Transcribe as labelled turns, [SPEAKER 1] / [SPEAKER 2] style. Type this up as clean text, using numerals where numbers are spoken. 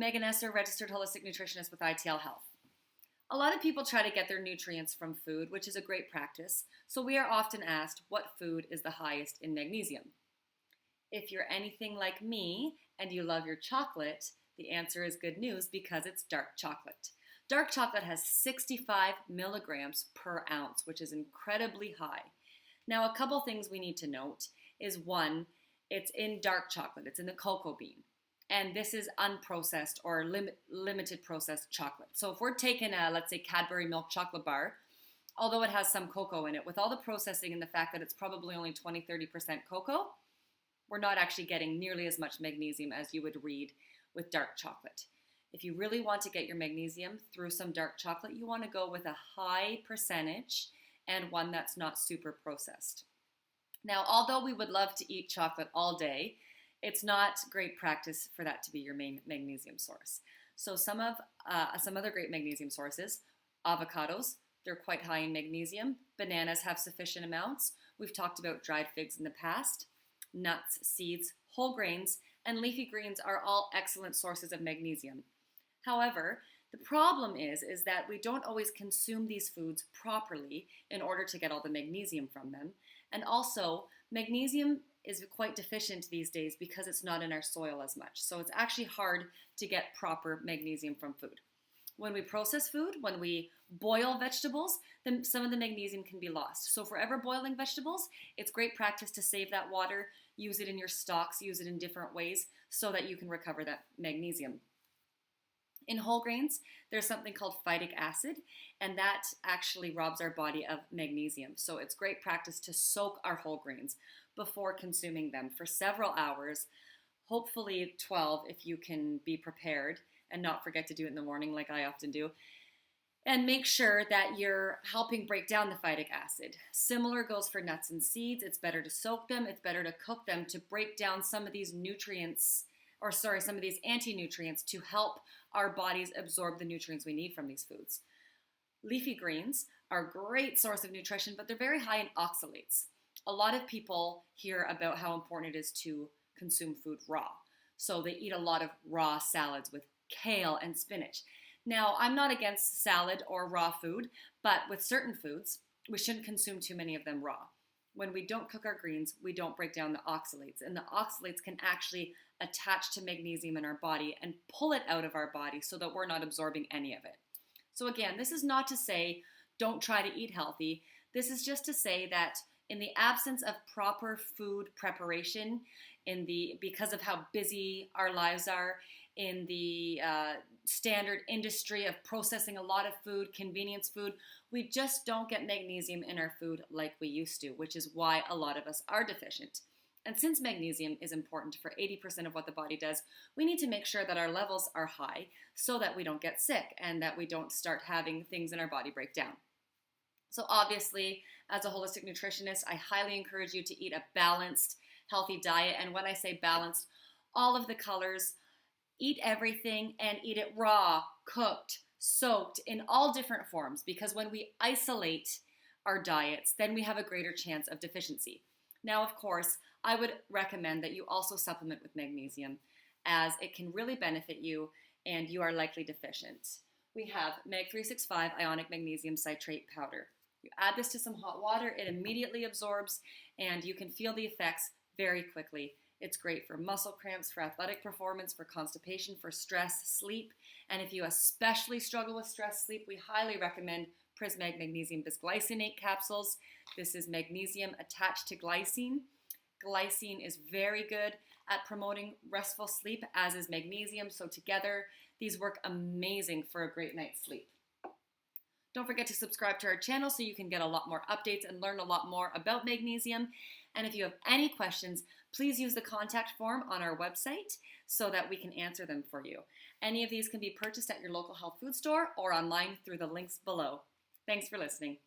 [SPEAKER 1] Megan Esser, registered holistic nutritionist with ITL Health. A lot of people try to get their nutrients from food, which is a great practice, so we are often asked what food is the highest in magnesium. If you're anything like me and you love your chocolate, the answer is good news because it's dark chocolate. Dark chocolate has 65 milligrams per ounce, which is incredibly high. Now, a couple things we need to note is one, it's in dark chocolate, it's in the cocoa bean. And this is unprocessed or limited processed chocolate. So if we're taking a, let's say, Cadbury milk chocolate bar, although it has some cocoa in it, with all the processing and the fact that it's probably only 20-30% cocoa, we're not actually getting nearly as much magnesium as you would read with dark chocolate. If you really want to get your magnesium through some dark chocolate, you want to go with a high percentage and one that's not super processed. Now, although we would love to eat chocolate all day, it's not great practice for that to be your main magnesium source. So some other great magnesium sources, avocados, they're quite high in magnesium. Bananas have sufficient amounts. We've talked about dried figs in the past. Nuts, seeds, whole grains, and leafy greens are all excellent sources of magnesium. However, the problem is that we don't always consume these foods properly in order to get all the magnesium from them. And also, magnesium is quite deficient these days because it's not in our soil as much. So it's actually hard to get proper magnesium from food. When we process food, when we boil vegetables, then some of the magnesium can be lost. So if we're ever boiling vegetables, it's great practice to save that water, use it in your stocks, use it in different ways so that you can recover that magnesium. In whole grains, there's something called phytic acid, and that actually robs our body of magnesium. So it's great practice to soak our whole grains before consuming them for several hours, hopefully 12 if you can be prepared and not forget to do it in the morning like I often do. And make sure that you're helping break down the phytic acid. Similar goes for nuts and seeds. It's better to soak them. It's better to cook them to break down some of these some of these anti-nutrients to help our bodies absorb the nutrients we need from these foods. Leafy greens are a great source of nutrition, but they're very high in oxalates. A lot of people hear about how important it is to consume food raw. So they eat a lot of raw salads with kale and spinach. Now, I'm not against salad or raw food, but with certain foods, we shouldn't consume too many of them raw. When we don't cook our greens, we don't break down the oxalates, and the oxalates can actually attach to magnesium in our body and pull it out of our body so that we're not absorbing any of it. So again, this is not to say don't try to eat healthy. This is just to say that in the absence of proper food preparation, because of how busy our lives are, in the standard industry of processing a lot of food, convenience food, we just don't get magnesium in our food like we used to, which is why a lot of us are deficient. And since magnesium is important for 80% of what the body does, we need to make sure that our levels are high so that we don't get sick and that we don't start having things in our body break down. So obviously, as a holistic nutritionist, I highly encourage you to eat a balanced, healthy diet. And when I say balanced, all of the colors, eat everything and eat it raw, cooked, soaked in all different forms, because when we isolate our diets, then we have a greater chance of deficiency. Now, of course, I would recommend that you also supplement with magnesium, as it can really benefit you and you are likely deficient. We have Mag 365 Ionic Magnesium Citrate Powder. You add this to some hot water, it immediately absorbs, and you can feel the effects very quickly. It's great for muscle cramps, for athletic performance, for constipation, for stress, sleep. And if you especially struggle with stress, sleep, we highly recommend Prismag Magnesium Bisglycinate capsules. This is magnesium attached to glycine. Glycine is very good at promoting restful sleep, as is magnesium. So together, these work amazing for a great night's sleep. Don't forget to subscribe to our channel so you can get a lot more updates and learn a lot more about magnesium. And if you have any questions, please use the contact form on our website so that we can answer them for you. Any of these can be purchased at your local health food store or online through the links below. Thanks for listening.